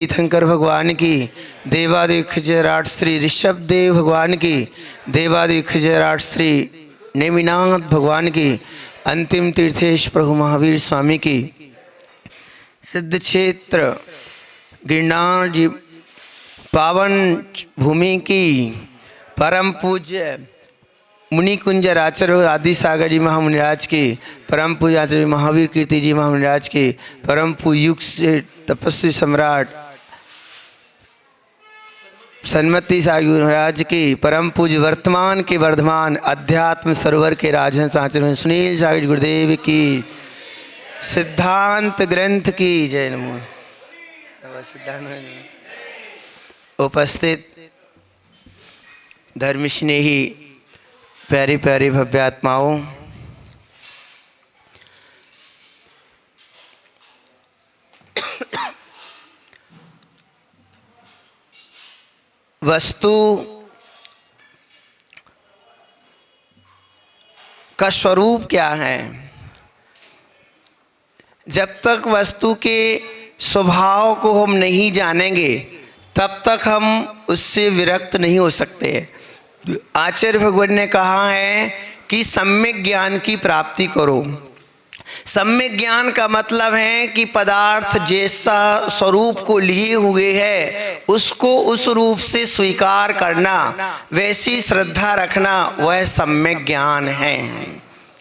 तीर्थंकर भगवान की, देवादिक जयराट श्री ऋषभ देव भगवान की, देवादिक जयराट श्री नेमिनाथ भगवान की, अंतिम तीर्थेश प्रभु महावीर स्वामी की, सिद्ध क्षेत्र गिरनार जी पावन भूमि की, परम पूज्य मुनि कुंजर आचार्य आदि सागर जी महामुनिराज की, परम पूज्य आचार्य महावीर कीर्ति जी महामुनिराज की, परम पूज्य युग से तपस्वी सम्राट सन्मति सागर महाराज की, परम पूज्य वर्तमान के वर्धमान अध्यात्म सरोवर के राजहंस आचार्य सुनील सागर गुरुदेव की, सिद्धांत ग्रंथ की जय नमो। सिद्धांत उपस्थित धर्म स्नेही प्यारी प्यारी भव्य आत्माओं, वस्तु का स्वरूप क्या है? जब तक वस्तु के स्वभाव को हम नहीं जानेंगे तब तक हम उससे विरक्त नहीं हो सकते। आचार्य भगवान ने कहा है कि सम्यक ज्ञान की प्राप्ति करो। सम्यक ज्ञान का मतलब है कि पदार्थ जैसा स्वरूप को लिए हुए है उसको उस रूप से स्वीकार करना, वैसी श्रद्धा रखना, वह सम्यक ज्ञान है।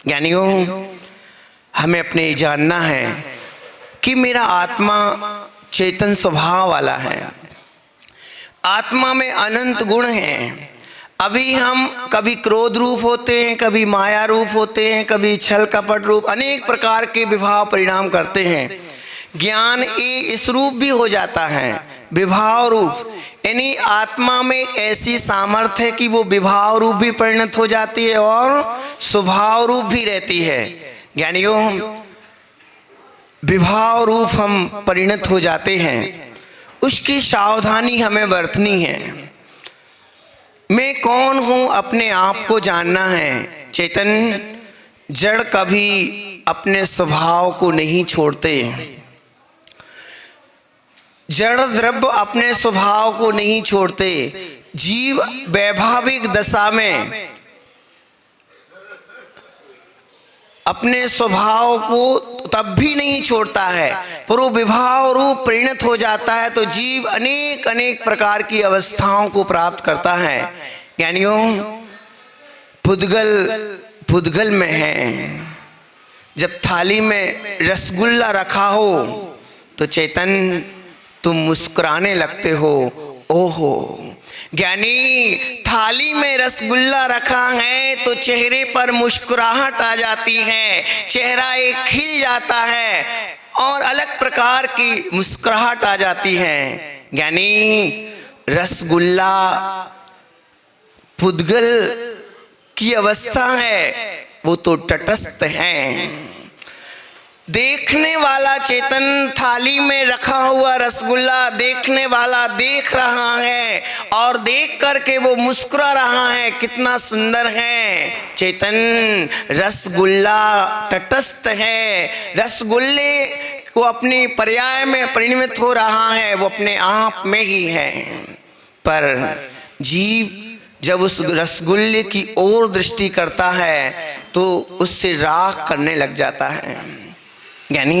ज्ञानियों, हमें अपने जानना है कि मेरा आत्मा चेतन स्वभाव वाला है। आत्मा में अनंत गुण हैं। अभी हम कभी क्रोध रूप होते हैं, कभी माया रूप होते हैं, कभी छल कपट रूप, अनेक प्रकार के विभाव परिणाम करते हैं। ज्ञान इस रूप भी हो जाता है, विभाव रूप। यानी आत्मा में ऐसी सामर्थ्य है कि वो विभाव रूप भी परिणत हो जाती है और स्वभाव रूप भी रहती है। ज्ञानियों, विभाव रूप हम परिणत हो जाते हैं, उसकी सावधानी हमें बरतनी है। मैं कौन हूँ अपने आप को जानना है। चेतन जड़ कभी अपने स्वभाव को नहीं छोड़ते, जड़ द्रव्य अपने स्वभाव को नहीं छोड़ते। जीव वैभाविक दशा में अपने स्वभाव को तब भी नहीं छोड़ता है, पर वो विभाव रूप परिणत हो जाता है तो जीव अनेक अनेक प्रकार की अवस्थाओं को प्राप्त करता है। ज्ञानियों, पुद्गल में है। जब थाली में रसगुल्ला रखा हो तो चेतन तुम मुस्कुराने लगते हो। ओहो ज्ञानी, थाली में रसगुल्ला रखा है तो चेहरे पर मुस्कुराहट आ जाती है, चेहरा एक खिल जाता है और अलग प्रकार की मुस्कुराहट आ जाती है। ज्ञानी, रसगुल्ला पुद्गल की अवस्था है, वो तो तटस्थ है। देखने वाला चेतन थाली में रखा हुआ रसगुल्ला देखने वाला देख रहा है और देख करके वो मुस्कुरा रहा है, कितना सुंदर है। चेतन रसगुल्ला तटस्थ है, रसगुल्ले को अपनी पर्याय में परिणमित हो रहा है, वो अपने आप में ही है। पर जीव जब उस रसगुल्ले की ओर दृष्टि करता है तो उससे राग करने लग जाता है। यानी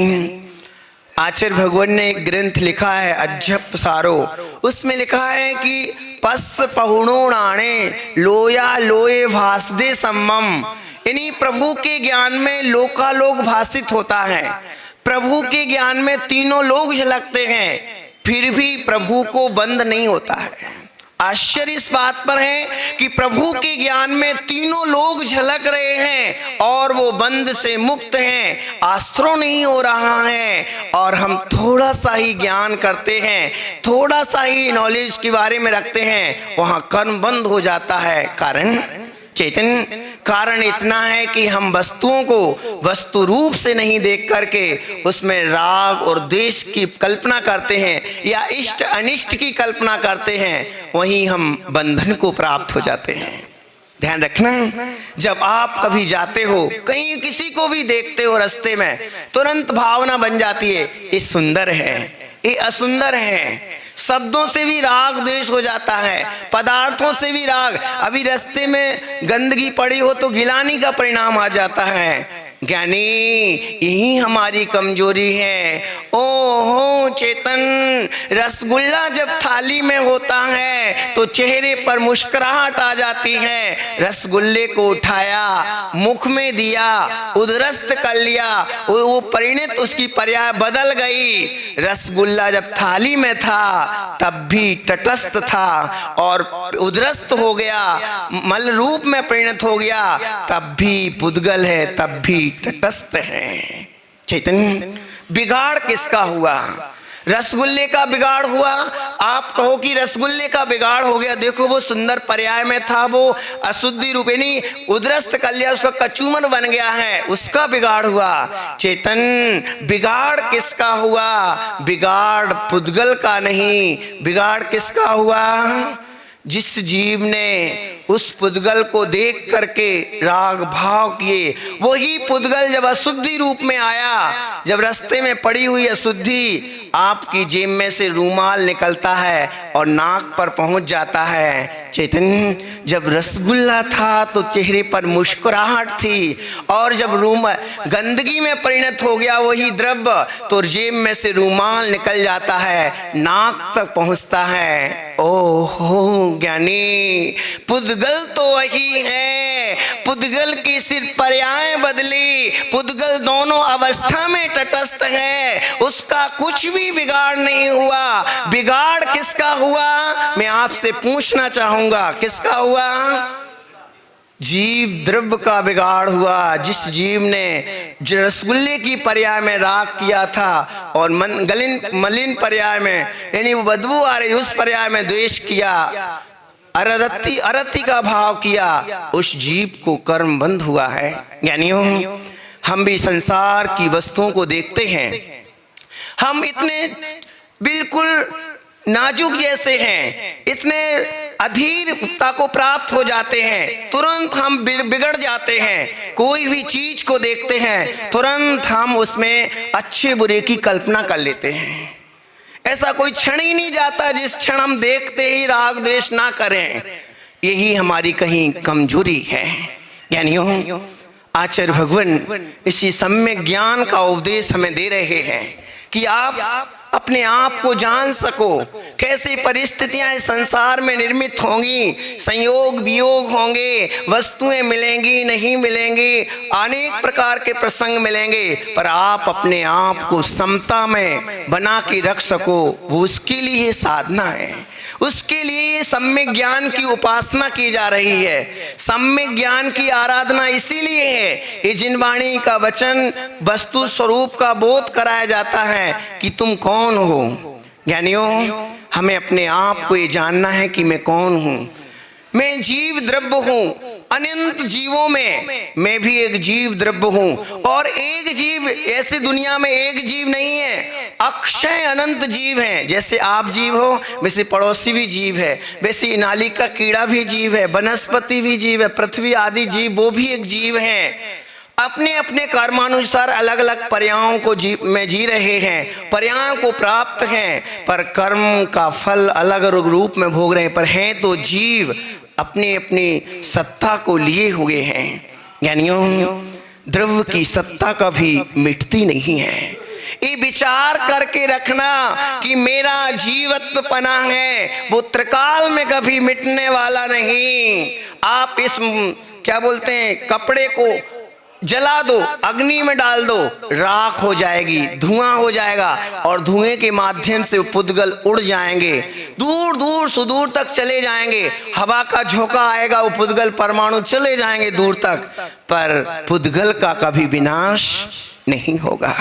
आचार्य भगवान ने एक ग्रंथ लिखा है अज्जप सारो, उसमें लिखा है कि पस पहुणो नाणे लोया लोए भासदे सम्मम। यानी प्रभु के ज्ञान में लोकालोक भासित होता है। प्रभु के ज्ञान में तीनों लोग झलकते हैं, फिर भी प्रभु को बंद नहीं होता है। आश्चर्य इस बात पर है कि प्रभु के ज्ञान में तीनों लोग झलक रहे हैं और वो बंद से मुक्त हैं, आश्रय नहीं हो रहा है। और हम थोड़ा सा ही ज्ञान करते हैं, थोड़ा सा ही नॉलेज के बारे में रखते हैं, वहाँ कर्म बंद हो जाता है। कारण इतना है कि हम वस्तुओं को वस्तु रूप से नहीं देख करके उसमें राग और द्वेष की कल्पना करते हैं या इष्ट अनिष्ट की कल्पना करते हैं, वहीं हम बंधन को प्राप्त हो जाते हैं। ध्यान रखना, जब आप कभी जाते हो कहीं किसी को भी देखते हो रास्ते में, तुरंत भावना बन जाती है ये सुंदर है, ये असुंदर है। शब्दों से भी राग द्वेष हो जाता है, पदार्थों से भी राग। अभी रास्ते में गंदगी पड़ी हो तो गिलानी का परिणाम आ जाता है। ज्ञानी, यही हमारी कमजोरी है। ओहो चेतन, रसगुल्ला जब थाली में होता है तो चेहरे पर मुस्कुराहट आ जाती है। रसगुल्ले को उठाया, मुख में दिया, उदरस्त कर लिया, वो परिणत उसकी पर्याय बदल गई। रसगुल्ला जब थाली में था तब भी तटस्थ था, और उदरस्त हो गया, मल रूप में परिणत हो गया, तब भी पुद्गल है, तब भी तटस्थ है। चैतन्य, बिगाड़ किसका हुआ? रसगुल्ले का बिगाड़ हुआ। आप कहो कि रसगुल्ले का बिगाड़ हो गया, देखो वो सुंदर पर्याय में था, वो अशुद्धि रूपिणी उदरस्त कर लिया, उसका कचूमन बन गया है, उसका बिगाड़ हुआ। चेतन, बिगाड़ किसका हुआ? बिगाड़ पुद्गल का नहीं, बिगाड़ किसका हुआ? जिस जीव ने उस पुद्गल को देख करके राग भाव किए, वही पुद्गल जब अशुद्धि रूप में आया, जब रास्ते में पड़ी हुई अशुद्धि आपकी जेब में से रूमाल निकलता है और नाक पर पहुंच जाता है। चैतन्य, जब रसगुल्ला था तो चेहरे पर मुस्कुराहट थी, और जब गंदगी में परिणत हो गया वही द्रव्य तो जेब में से रूमाल निकल जाता है, नाक तक पहुंचता है। ओहो ज्ञानी, पुद्गल तो वही है, पुद्गल की सिर्फ पर्याय बदली, पुद्गल दोनों अवस्था में तटस्थ है, उसका कुछ भी बिगाड़ नहीं हुआ। बिगाड़ किसका हुआ? मैं आपसे पूछना चाहूंगा, किसका हुआ? जीव द्रव्य का बिगाड़ हुआ। जिस जीव ने रसगुल्ले की पर्याय में राग किया था और मलिन पर्याय में, यानी वो बदबू आ रही, उस पर्याय में द्वेष किया, अरति का भाव किया, उस जीव को कर्म बंध हुआ है। ज्ञानियों, हम भी संसार की वस्तुओं को देखते हैं, हम इतने बिल्कुल नाजुक जैसे हैं, इतने अधीरता को प्राप्त हो जाते हैं, तुरंत हम बिगड़ जाते हैं। कोई भी चीज को देखते हैं तुरंत हम उसमें अच्छे बुरे की कल्पना कर लेते हैं। ऐसा कोई क्षण ही नहीं जाता जिस क्षण हम देखते ही राग द्वेष ना करें। यही हमारी कहीं कमजोरी है। ज्ञानियों, आचार्य भगवान इसी सम्यक ज्ञान का उपदेश हमें दे रहे हैं कि आप अपने आप को जान सको, कैसी परिस्थितियां इस संसार में निर्मित होंगी, संयोग वियोग होंगे, वस्तुएं मिलेंगी नहीं मिलेंगी, अनेक प्रकार के प्रसंग मिलेंगे, पर आप अपने आप को समता में बना के रख सको, वो उसके लिए साधना है। उसके लिए सम्यक ज्ञान की उपासना की जा रही है, सम्यक ज्ञान की आराधना इसीलिए है। ये जिनवाणी का वचन वस्तु स्वरूप का बोध कराया जाता है कि तुम कौन हो। ज्ञानियों, हमें अपने आप को ये जानना है कि मैं कौन हूँ। मैं जीव द्रव्य हूँ, अनंत जीवों में मैं भी एक जीव द्रव्य हूँ, और एक जीव ऐसे दुनिया में एक जीव नहीं है, अक्षय अनंत जीव हैं। जैसे आप जीव हो वैसे पड़ोसी भी जीव है, वैसे नाली का कीड़ा भी जीव है, वनस्पति भी जीव है, पृथ्वी आदि जीव वो भी एक जीव हैं। अपने अपने कर्मानुसार अलग अलग पर्यायों को में जी रहे हैं, पर्यायों को प्राप्त हैं, पर कर्म का फल अलग रूप में भोग रहे हैं, पर हैं तो जीव अपनी अपनी सत्ता को लिए हुए हैं। ज्ञानियों, द्रव्य की सत्ता कभी मिटती नहीं है। ये विचार करके रखना कि मेरा जीवत्व पना है, वो त्रिकाल में कभी मिटने वाला नहीं। आप इस क्या बोलते हैं, कपड़े को जला दो, अग्नि में डाल दो, राख हो जाएगी, धुआं हो जाएगा, और धुएं के माध्यम से पुद्गल उड़ जाएंगे, दूर दूर सुदूर तक चले जाएंगे। हवा का झोंका आएगा, वो पुद्गल परमाणु चले जाएंगे दूर तक, पर पुद्गल का कभी विनाश नहीं होगा।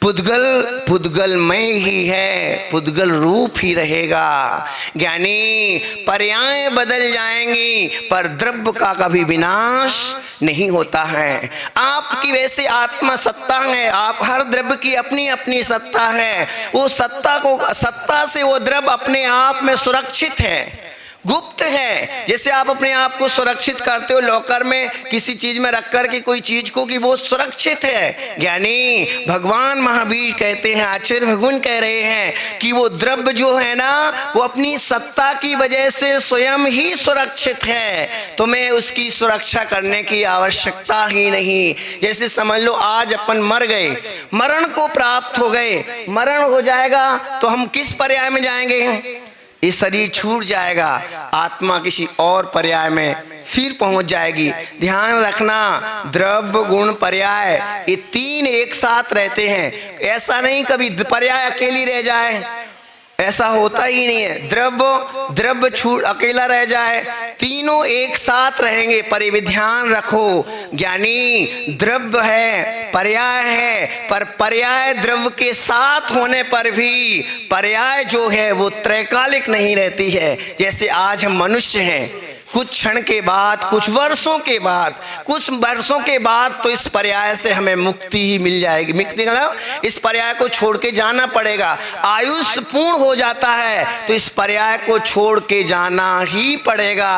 पुद्गलमय ही है, पुद्गल रूप ही रहेगा। ज्ञानी, पर्याय बदल जाएंगी पर द्रव्य का कभी विनाश नहीं होता है। आपकी वैसे आत्मा सत्ता है, आप हर द्रव्य की अपनी अपनी सत्ता है, वो सत्ता से वो द्रव्य अपने आप में सुरक्षित है, गुप्त है। जैसे आप अपने आप को सुरक्षित करते हो लॉकर में किसी चीज में रख कर के कोई चीज को कि वो सुरक्षित है, ज्ञानी भगवान महावीर कहते हैं, आचार्य भगवान कह रहे हैं कि वो द्रव्य जो है ना वो अपनी सत्ता की वजह से स्वयं ही सुरक्षित है, तुम्हें उसकी सुरक्षा करने की आवश्यकता ही नहीं। जैसे समझ लो आज अपन मर गए, मरण को प्राप्त हो गए, मरण हो जाएगा तो हम किस पर्याय में जाएंगे? ये शरीर छूट जाएगा, आत्मा किसी और पर्याय में फिर पहुंच जाएगी। ध्यान रखना, द्रव्य गुण पर्याय ये तीन एक साथ रहते हैं। ऐसा नहीं कभी पर्याय अकेली रह जाए, ऐसा होता ही नहीं है। द्रव्य छूट अकेला रह जाए, तीनों एक साथ रहेंगे। पर ये ध्यान रखो ज्ञानी, द्रव्य है, पर्याय है, पर पर्याय द्रव्य के साथ होने पर भी पर्याय जो है वो त्रैकालिक नहीं रहती है। जैसे आज हम मनुष्य हैं, कुछ क्षण के बाद, कुछ वर्षों के बाद तो इस पर्याय से हमें मुक्ति ही मिल जाएगी। मुक्ति मतलब इस पर्याय को छोड़ के जाना पड़ेगा। आयुष पूर्ण हो जाता है तो इस पर्याय को छोड़ के जाना ही पड़ेगा।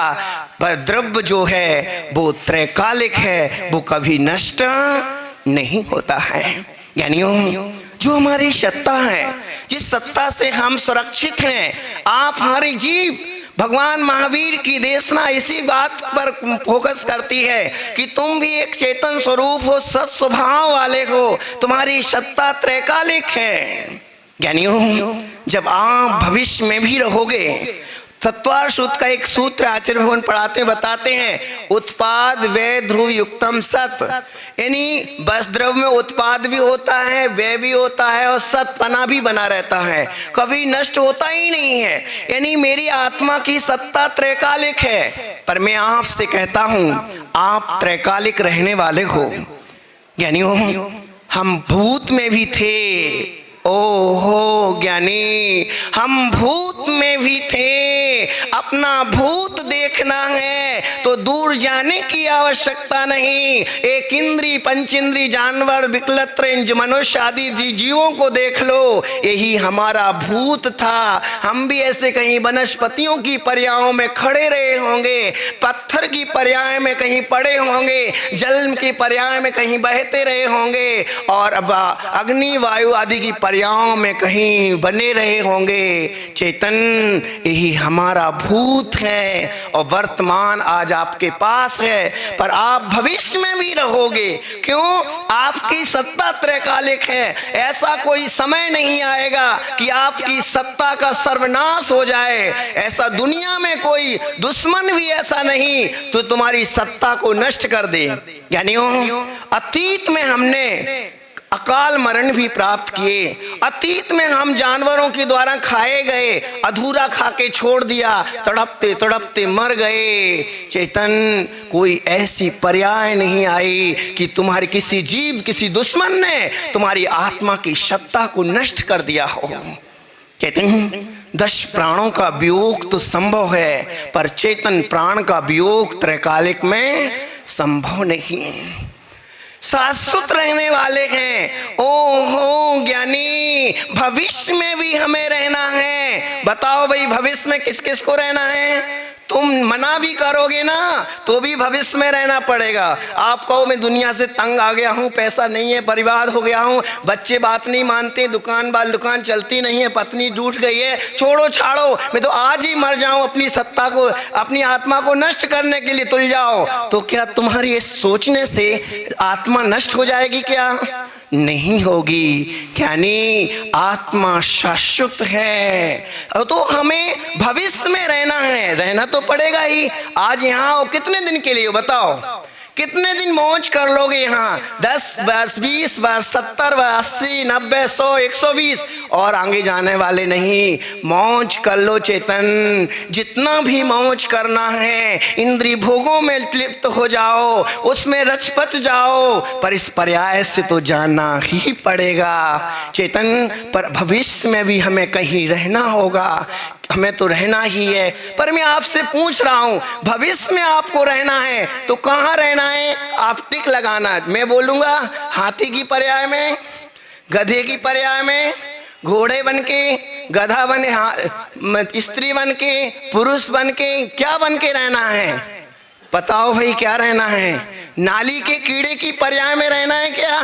पर द्रव्य जो है वो त्रैकालिक है, वो कभी नष्ट नहीं होता है। यानी जो हमारी सत्ता है, जिस सत्ता से हम सुरक्षित हैं, आप हमारे जीव, भगवान महावीर की देशना इसी बात पर फोकस करती है कि तुम भी एक चेतन स्वरूप हो, सत स्वभाव वाले हो, तुम्हारी सत्ता त्रैकालिक है। ज्ञानियों, जब आप भविष्य में भी रहोगे, तत्वार सूत्र का एक सूत्र आचार्य भगवान पढ़ाते बताते हैं, उत्पाद व्यय ध्रुव युक्तम सत, यानी बस द्रव्य में उत्पाद भी होता है, व्यय भी होता है और सतपना भी बना रहता है, कभी नष्ट होता ही नहीं है। यानी मेरी आत्मा की सत्ता त्रैकालिक है। पर मैं आपसे कहता हूं, आप त्रैकालिक रहने वाले हो। यानी हम भूत में भी थे, ओहो ज्ञानी, हम भूत में भी थे। अपना भूत देखना है तो दूर जाने की आवश्यकता नहीं। एक इंद्री पंचेंद्री जानवर विकलत्र मनुष्य आदि जीवों को देख लो, यही हमारा भूत था। हम भी ऐसे कहीं वनस्पतियों की पर्यायों में खड़े रहे होंगे, पत्थर की पर्याय में कहीं पड़े होंगे, जल की पर्याय में कहीं बहते रहे होंगे और अब अग्नि वायु आदि की पर्यायों में कहीं बने रहे होंगे। चेतन यही हमारा भूत है और वर्तमान आज आपके पास है, पर आप भविष्य में भी रहोगे। क्यों? आपकी सत्ता त्रैकालिक है। ऐसा कोई समय नहीं आएगा कि आपकी सत्ता का सर्वनाश हो जाए। ऐसा दुनिया में कोई दुश्मन भी ऐसा नहीं तो तुम्हारी सत्ता को नष्ट कर दे। यानी अतीत में हमने अकाल मरण भी प्राप्त किए, अतीत में हम जानवरों के द्वारा खाए गए, अधूरा खा के छोड़ दिया, तड़पते तड़पते मर गए। चेतन, कोई ऐसी पर्याय नहीं आई कि तुम्हारे किसी जीव, किसी दुश्मन ने तुम्हारी आत्मा की सत्ता को नष्ट कर दिया हो। चेतन, 10 प्राणों का वियोग तो संभव है, पर चेतन प्राण का वियोग त्रैकालिक में संभव नहीं। शाश्वत रहने वाले हैं। ओहो ज्ञानी, भविष्य में भी हमें रहना है। बताओ भाई, भविष्य में किस किस को रहना है? तुम मना भी करोगे ना तो भी भविष्य में रहना पड़ेगा। आप कहो मैं दुनिया से तंग आ गया हूँ, पैसा नहीं है, परिवार हो गया हूँ, बच्चे बात नहीं मानते, दुकान चलती नहीं है, पत्नी टूट गई है, छोड़ो छाड़ो, मैं तो आज ही मर जाऊं, अपनी सत्ता को, अपनी आत्मा को नष्ट करने के लिए तुल जाओ। तो क्या तुम्हारी इस सोचने से आत्मा नष्ट हो जाएगी? क्या नहीं होगी। यानी आत्मा शाश्वत है। तो हमें भविष्य में रहना है, रहना तो पड़ेगा ही। आज यहाँ हो, कितने दिन के लिए हो बताओ? कितने दिन मौज कर लोगे यहाँ? 10 वर्ष, 20 वर्ष, 70 वर्ष, 80, 90, 100, 120 और आगे जाने वाले नहीं। मौज कर लो चेतन, जितना भी मौज करना है, इंद्रिय भोगों में लिप्त हो जाओ, उसमें रचपच जाओ, पर इस पर्याय से तो जाना ही पड़ेगा चेतन। पर भविष्य में भी हमें कहीं रहना होगा, हमें तो रहना ही है। पर मैं आपसे पूछ रहा हूं, भविष्य में आपको रहना है तो कहां रहना है? आप टिक लगाना। मैं बोलूंगा हाथी की पर्याय में, गधे की पर्याय में, घोड़े बन के, गधा बने, स्त्री बन के, पुरुष बन के, क्या बन के रहना है? बताओ भाई, क्या रहना है? नाली के कीड़े की पर्याय में रहना है क्या?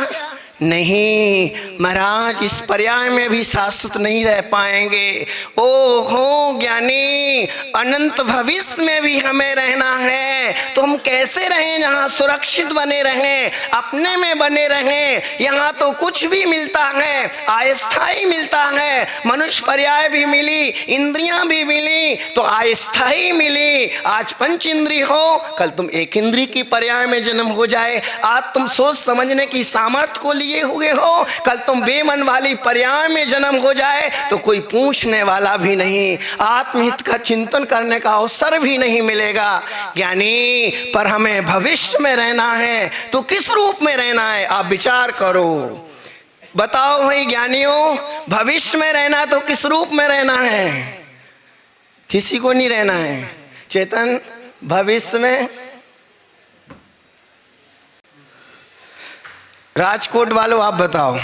नहीं महाराज, इस पर्याय में भी शाश्वत नहीं रह पाएंगे। ओ हो ज्ञानी, अनंत भविष्य में भी हमें रहना है। तो हम कैसे रहें जहाँ सुरक्षित बने रहें, अपने में बने रहें? यहाँ तो कुछ भी मिलता है, अस्थाई मिलता है। मनुष्य पर्याय भी मिली, इंद्रियां भी मिली, तो अस्थाई मिली। आज पंच इंद्रिय हो, कल तुम एक इंद्रिय की पर्याय में जन्म हो जाए। आज तुम सोच समझने की सामर्थ्य को लिए हुए हो, कल तुम बेमन वाली पर्याय में जन्म हो जाए तो कोई पूछने वाला भी नहीं, आत्महित का चिंतन करने का अवसर भी नहीं मिलेगा। ज्ञानी, पर हमें भविष्य में रहना है तो किस रूप में रहना है? आप विचार करो, बताओ भाई ज्ञानियों, भविष्य में रहना तो किस रूप में रहना है? किसी को नहीं रहना है। चेतन, भविष्य में राजकोट वालों आप बताओ,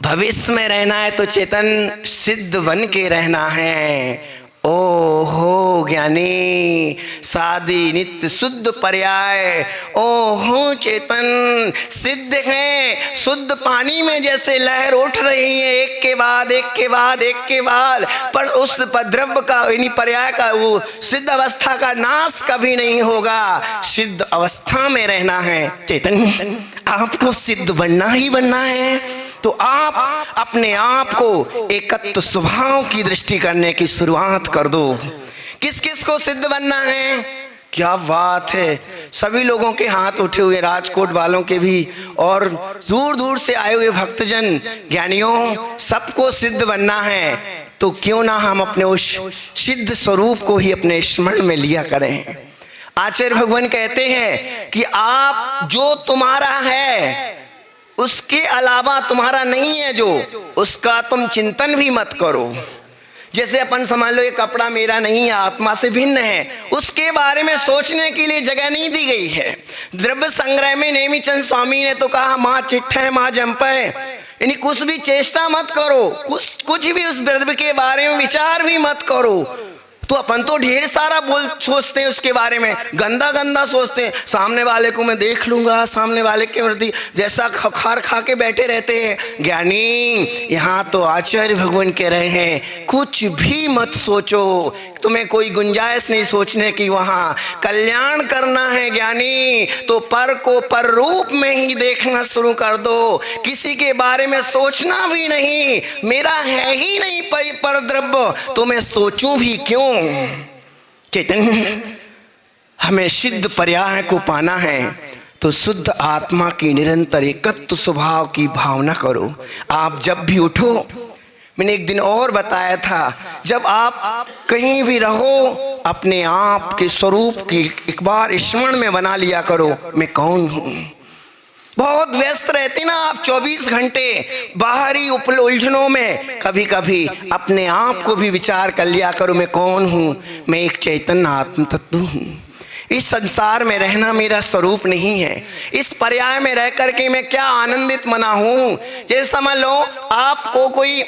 भविष्य में रहना है तो चेतन सिद्ध बन के रहना है। ओ हो ज्ञानी, सादी नित्य शुद्ध पर्याय। ओ हो चेतन, सिद्ध है। शुद्ध पानी में जैसे लहर उठ रही है, एक के बाद एक के बाद एक के बाद, पर उस द्रव्य का, यानी पर्याय का, वो सिद्ध अवस्था का नाश कभी नहीं होगा। सिद्ध अवस्था में रहना है। चेतन, आपको सिद्ध बनना ही बनना है तो आप अपने आप को एकत्व स्वभाव की दृष्टि करने की शुरुआत कर दो। किस किस को सिद्ध बनना है? क्या बात है, सभी लोगों के हाथ उठे हुए, राजकोट वालों के भी और दूर दूर से आए हुए भक्तजन। ज्ञानियों, सबको सिद्ध बनना है तो क्यों ना हम अपने उस सिद्ध स्वरूप को ही अपने स्मरण में लिया करें। आचार्य भगवान कहते हैं कि आप जो तुम्हारा है उसके अलावा तुम्हारा नहीं है, जो उसका तुम चिंतन भी मत करो। जैसे अपन समझ लो ये कपड़ा मेरा नहीं है, आत्मा से भिन्न है, उसके बारे में सोचने के लिए जगह नहीं दी गई है। द्रव्य संग्रह में नेमीचंद स्वामी ने तो कहा, माँ चिट्ठ है माँ जंप है, यानी कुछ भी चेष्टा मत करो, कुछ भी उस द्रव्य के बारे में विचार भी मत करो। तो अपन तो ढेर सारा सोचते हैं उसके बारे में, गंदा गंदा सोचते हैं, सामने वाले को मैं देख लूंगा, सामने वाले के प्रति जैसा खार खा के बैठे रहते हैं। ज्ञानी, यहाँ तो आचार्य भगवान कह रहे हैं कुछ भी मत सोचो, तुम्हें कोई गुंजाइश नहीं सोचने की, वहां कल्याण करना है। ज्ञानी, तो पर को पर रूप में ही देखना शुरू कर दो, किसी के बारे में सोचना भी नहीं। मेरा है ही नहीं पर द्रव्य, तो मैं सोचूं भी क्यों? चेतन, हमें सिद्ध पर्याय को पाना है तो शुद्ध आत्मा की निरंतर एकत्व स्वभाव की भावना करो। आप जब भी उठो, मैंने एक दिन और बताया था, जब आप कहीं भी रहो अपने आप के स्वरूप की एक बार स्मरण में बना लिया करो, मैं कौन हूँ। बहुत व्यस्त रहते ना आप 24 घंटे बाहरी उलझनों में, कभी कभी अपने आप को भी विचार कर लिया करो, मैं कौन हूँ। मैं एक चैतन्य आत्म तत्व हूँ। इस संसार में रहना मेरा स्वरूप नहीं है। इस पर्याय में रह करके मैं क्या आनंदित मना हूँ। जैसे समझ लो आपको कोई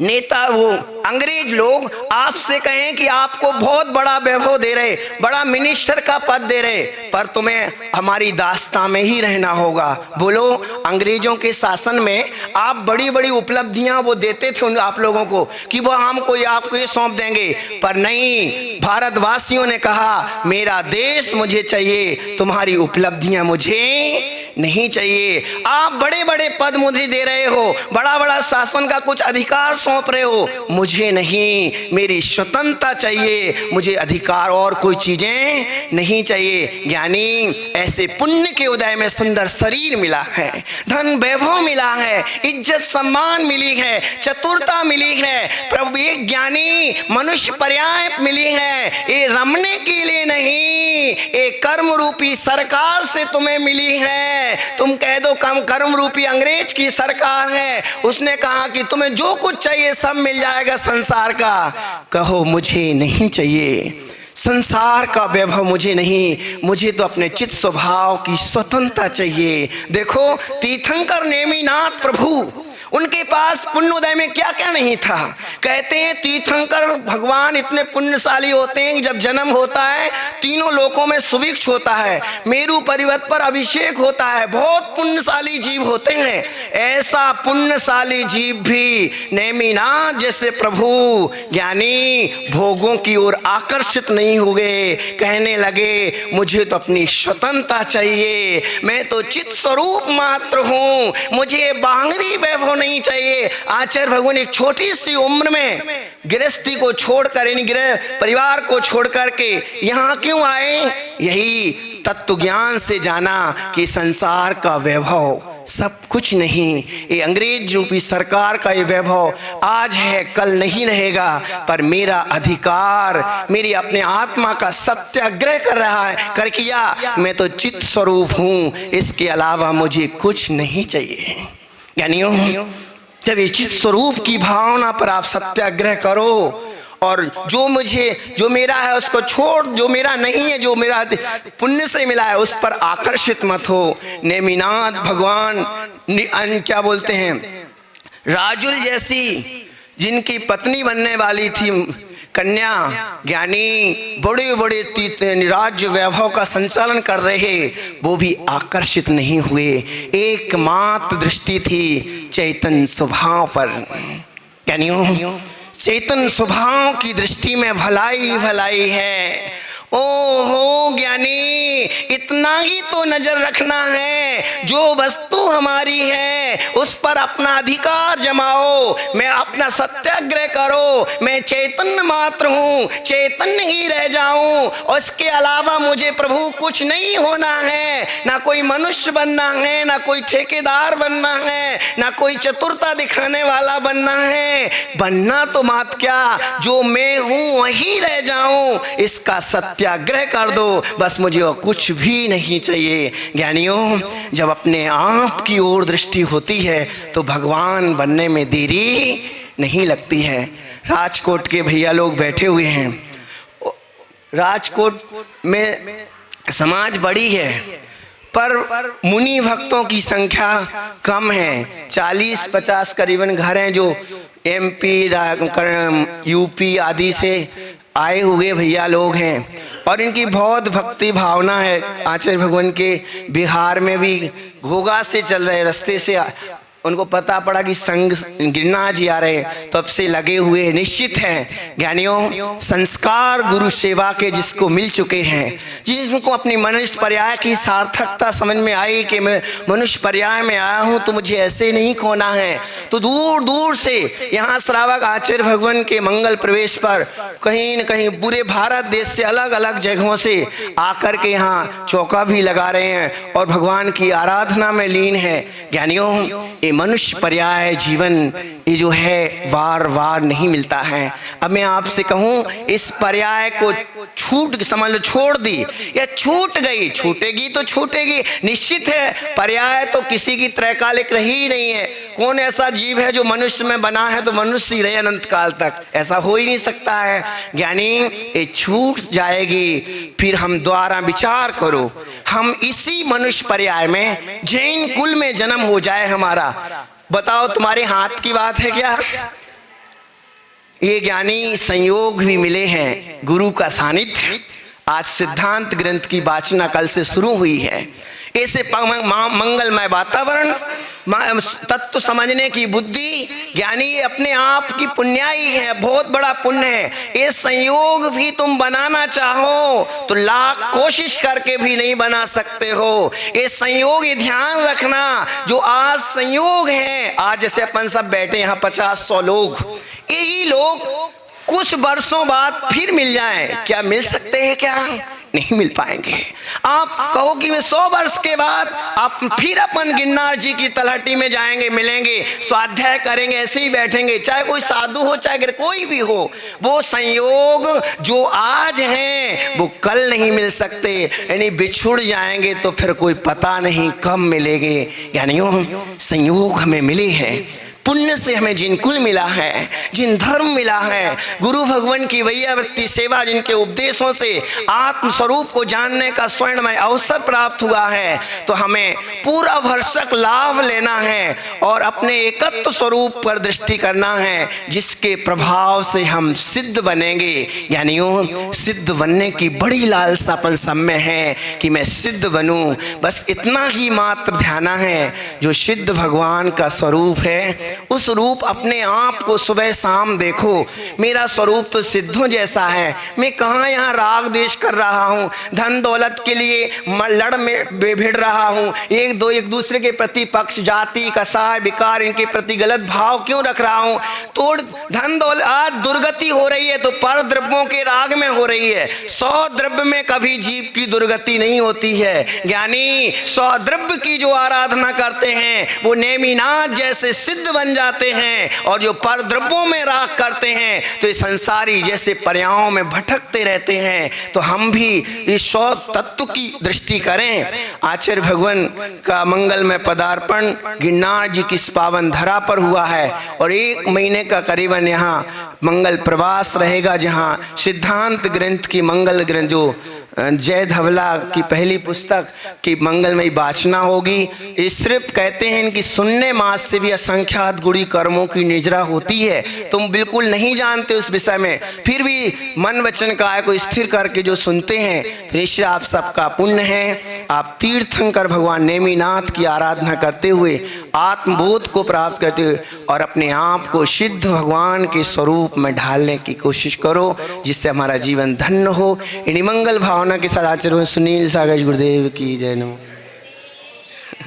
नेता, वो अंग्रेज लोग आपसे कहें कि आपको बहुत बड़ा वैभव दे रहे, बड़ा मिनिस्टर का पद दे रहे, पर तुम्हें हमारी दास्तां में ही रहना होगा। बोलो, अंग्रेजों के शासन में आप बड़ी बड़ी उपलब्धियां वो देते थे आप लोगों को कि वो हमको आपको ये सौंप देंगे, पर नहीं, भारतवासियों ने कहा मेरा देश मुझे चाहिए, तुम्हारी उपलब्धियां मुझे नहीं चाहिए। आप बड़े बड़े पद मुझे दे रहे हो, बड़ा बड़ा शासन का कुछ अधिकार सौंप रहे हो, मुझे नहीं, मेरी स्वतंत्रता चाहिए, मुझे अधिकार और कोई चीजें नहीं चाहिए। ज्ञानी, ऐसे पुण्य के उदय में सुंदर शरीर मिला है, धन वैभव मिला है, इज्जत सम्मान मिली है, चतुरता मिली है, प्रभु एक ज्ञानी मनुष्य पर्याय मिली है। ये रमने के लिए नहीं, एक कर्म रूपी सरकार से तुम्हें मिली है। तुम कह दो कम कर्म रूपी अंग्रेज की सरकार है, उसने कहा कि तुम्हें जो कुछ चाहिए सब मिल जाएगा संसार का, कहो मुझे नहीं चाहिए। संसार का वैभव मुझे नहीं, मुझे तो अपने चित्त स्वभाव की स्वतंत्रता चाहिए। देखो तीर्थंकर नेमिनाथ प्रभु, उनके पास पुण्योदय में क्या क्या नहीं था। कहते हैं तीर्थंकर भगवान इतने पुण्यशाली होते हैं कि जब जन्म होता है तीनों लोकों में सुभिक्ष होता है, मेरु पर्वत पर अभिषेक होता है, बहुत पुण्यशाली जीव होते हैं। ऐसा पुण्यशाली जीव भी नेमिनाथ जैसे प्रभु ज्ञानी भोगों की ओर आकर्षित नहीं हुए। कहने लगे मुझे तो अपनी स्वतंत्रता चाहिए, मैं तो चित्त स्वरूप मात्र हूँ, मुझे बाहरी वैभव नहीं चाहिए। आचार्य भगवान एक छोटी सी उम्र में गृहस्थी को छोड़कर, यानी गृह परिवार को छोड़कर के यहाँ क्यों आए? यही तत्व ज्ञान से जाना कि संसार का वैभव सब कुछ नहीं, ये अंग्रेज रूपी सरकार का ये वैभव आज है कल नहीं रहेगा, पर मेरा अधिकार, मेरी अपने आत्मा का सत्याग्रह कर रहा है, कर किया, मैं तो चित्त स्वरूप हूँ, इसके अलावा मुझे कुछ नहीं चाहिए। यानियों जब ये चित्त स्वरूप की भावना पर आप सत्याग्रह करो और जो मेरा है उसको छोड़, जो मेरा नहीं है, जो मेरा पुण्य से मिला है उस पर आकर्षित मत हो। नेमिनाथ भगवान क्या बोलते हैं, राजुल जैसी जिनकी पत्नी बनने वाली थी कन्या ज्ञानी बड़े बड़े राज्य वैभव का संचालन कर रहे, वो भी आकर्षित नहीं हुए। एकमात्र दृष्टि थी चैतन्य स्वभाव पर। ज्ञानियों चैतन्य स्वभाव की दृष्टि में भलाई भलाई है। ओहो ज्ञानी, इतना ही तो नजर रखना है, जो वस्तु हमारी है उस पर अपना अधिकार जमाओ, मैं अपना सत्याग्रह करो, मैं चैतन्य मात्र हूँ, चैतन्य ही रह जाऊं, और इसके अलावा मुझे प्रभु कुछ नहीं होना है, ना कोई मनुष्य बनना है, ना कोई ठेकेदार बनना है, ना कोई चतुरता दिखाने वाला बनना है। बनना तो मात क्या, जो मैं हूँ वही रह जाऊं, इसका सत्याग्रह कर दो, बस मुझे और कुछ भी नहीं चाहिए। ज्ञानियों जब अपने आप की ओर दृष्टि होती है तो भगवान बनने में देरी नहीं लगती है। राजकोट के भैया लोग बैठे हुए हैं, राजकोट में समाज बड़ी है पर मुनि भक्तों की संख्या कम है। 40-50 करीबन घर हैं जो MP UP आदि से आए हुए भैया लोग हैं और इनकी बहुत भक्ति भावना है। आचार्य भगवान के बिहार में भी घोगा से चल रहे रास्ते से उनको पता पड़ा कि संग गिरनार जी आ रहे, तब से लगे हुए निश्चित हैं। ज्ञानियों संस्कार गुरु सेवा के जिसको मिल चुके हैं, जिनको अपनी मनुष्य पर्याय की सार्थकता समझ में आई कि मैं मनुष्य पर्याय में आया हूँ तो मुझे ऐसे नहीं खोना है, तो दूर दूर से यहाँ श्रावक आचार्य भगवान के मंगल प्रवेश पर कहीं न कहीं पूरे भारत देश से अलग अलग जगहों से आकर के यहाँ चौका भी लगा रहे हैं और भगवान की आराधना में लीन है। ज्ञानियों मनुष्य पर्याय जीवन ये जो है बार बार नहीं मिलता है। अब मैं आपसे कहूँ इस पर्याय को समझ लो छोड़ दी या छूट गई, छूटेगी तो छूटेगी, निश्चित है। पर्याय तो किसी की त्रैकालिक रही नहीं है। कौन ऐसा जीव है जो मनुष्य में बना है तो मनुष्य ही रहे अनंत काल तक, ऐसा हो ही नहीं सकता है। ज्ञानी ये छूट जाएगी, फिर हम द्वारा विचार करो, हम इसी मनुष्य पर्याय में जैन कुल में जन्म हो जाए हमारा, बताओ तुम्हारे हाथ की बात है क्या? ये ज्ञानी संयोग भी मिले हैं, गुरु का सानिध्य। आज सिद्धांत ग्रंथ की वाचना कल से शुरू हुई है। ऐसे मंगलमय वातावरण, तत्व समझने की बुद्धि, ज्ञानी अपने आप की पुण्याई है, बहुत बड़ा पुण्य है। ये संयोग भी तुम बनाना चाहो तो लाख कोशिश करके भी नहीं बना सकते हो। ये संयोग ये ध्यान रखना, जो आज संयोग है, आज जैसे अपन सब बैठे यहाँ 50-100 लोग, यही लोग कुछ वर्षों बाद फिर मिल जाएं, क्या मिल सकते हैं? क्या नहीं मिल पाएंगे। आप कहो कि मैं 100 वर्ष के बाद आप फिर अपन गिरनार जी की तलहटी में जाएंगे, मिलेंगे, स्वाध्याय करेंगे, ऐसे ही बैठेंगे, चाहे कोई साधु हो चाहे कोई भी हो। वो संयोग जो आज हैं वो कल नहीं मिल सकते, यानी बिछुड़ जाएंगे तो फिर कोई पता नहीं कब मिलेंगे। यानी संयोग हमें मिले हैं, पुण्य से हमें जिन कुल मिला है, जिन धर्म मिला है, गुरु भगवान की वैयावृत्ति सेवा, जिनके उपदेशों से आत्मस्वरूप को जानने का स्वर्णमय अवसर प्राप्त हुआ है, तो हमें पूरा भरसक लाभ लेना है और अपने एकत्व स्वरूप पर दृष्टि करना है, जिसके प्रभाव से हम सिद्ध बनेंगे। यानी सिद्ध बनने की बड़ी लालसा अपन सब में है कि मैं सिद्ध बनूं। बस इतना ही मात्र ध्यान है। जो सिद्ध भगवान का स्वरूप है, उस रूप अपने आप को सुबह शाम देखो। मेरा स्वरूप तो सिद्धों जैसा है, मैं कहाँ यहाँ राग द्वेष कर रहा हूँ, धन दौलत के लिए लड़ में भिड़ रहा हूँ, एक दूसरे के प्रति पक्ष, जाति, कसाय, विकार, इनके प्रति गलत भाव क्यों रख रहा हूँ। तो धन दौलत आज दुर्गति हो रही है तो पर द्रव्यों के राग में हो रही है। 100 द्रव्य में कभी जीव की दुर्गति नहीं होती है। ज्ञानी 100 द्रव्य की जो आराधना करते हैं वो नेमिनाथ जैसे सिद्ध बन जाते हैं, और जो पर द्रव्यों में राग करते हैं तो ये संसारी जैसे पर्यायों में भटकते रहते हैं। तो हम भी इस 100 तत्व की दृष्टि करें। आचार्य भगवान का मंगलमय पदार्पण गिरनार जी की इस पावन धरा पर हुआ है, और 1 महीने का करीबन यहाँ मंगल प्रवास रहेगा, जहाँ सिद्धांत ग्रंथ की मंगल ग्रंथ जो जय धवला की पहली पुस्तक की मंगलमयी वाचना होगी। इस सिर्फ कहते हैं कि सुनने मात्र से भी असंख्यात गुणी कर्मों की निजरा होती है। तुम बिल्कुल नहीं जानते उस विषय में, फिर भी मन वचन काय को स्थिर करके जो सुनते हैं, तो निश्चय आप सबका पुण्य है। आप तीर्थंकर भगवान नेमिनाथ की आराधना करते हुए आत्मबोध को प्राप्त करते हुए और अपने आप को सिद्ध भगवान के स्वरूप में ढालने की कोशिश करो, जिससे हमारा जीवन धन्य हो। इन्हीं मंगल भावना के साथ आचार्य सुनील सागर गुरुदेव की जय। नमो।